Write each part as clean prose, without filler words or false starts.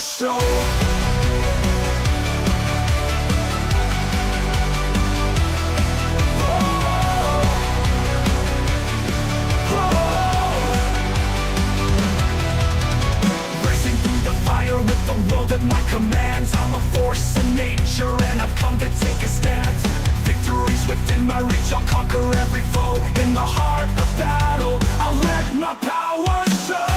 show. Racing through the fire with the world at my commands. I'm a force in nature and I've come to take a stand. Victory's within my reach, I'll conquer every foe. In the heart of battle, I'll let my power show.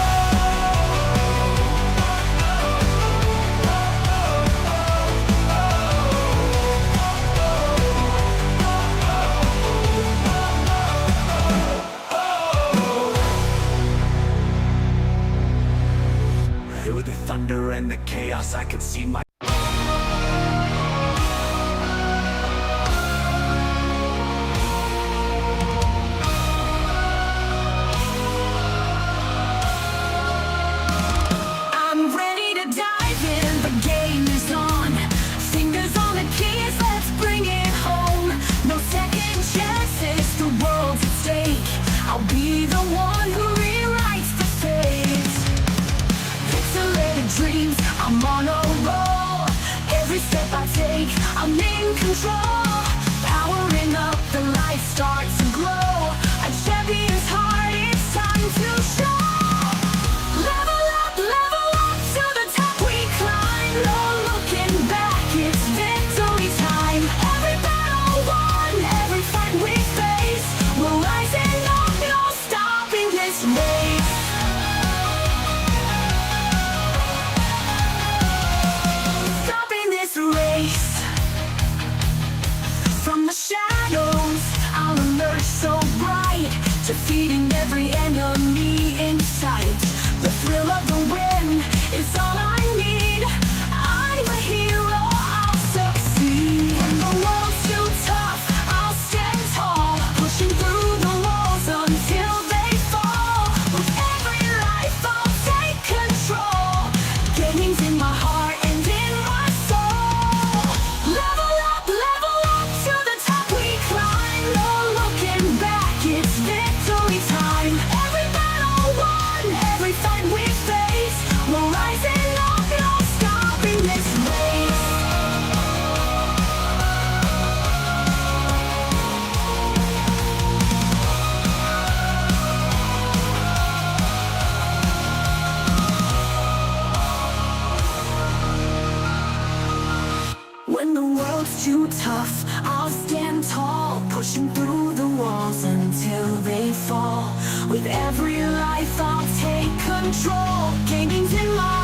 Through the thunder and the chaos, I can see my I'll be the one who rewrites the fate. Pixelated dreams, I'm on a roll. Every step I take, I'm in control. Powering up, the light starts to glow. A champion's heart, it's time to show. Level up to the top we climb. No looking back, it's victory time. Every battle won, every fight we face, we're rising up. This race. Stopping this race. From the shadows, I'll emerge so bright, defeating every enemy in sight. The thrill of the win is all I need. I'm a hero, I'll succeed. When the world's too tough, I'll stand tall, pushing through the walls until in my heart and in my soul. Level up to the top we climb. No looking back, it's victory time. Every battle won, every fight we face, we're rising up, no stopping this race. When the world's too tough, I'll stand tall, pushing through the walls until they fall. With every life I'll take control. Gaming's in my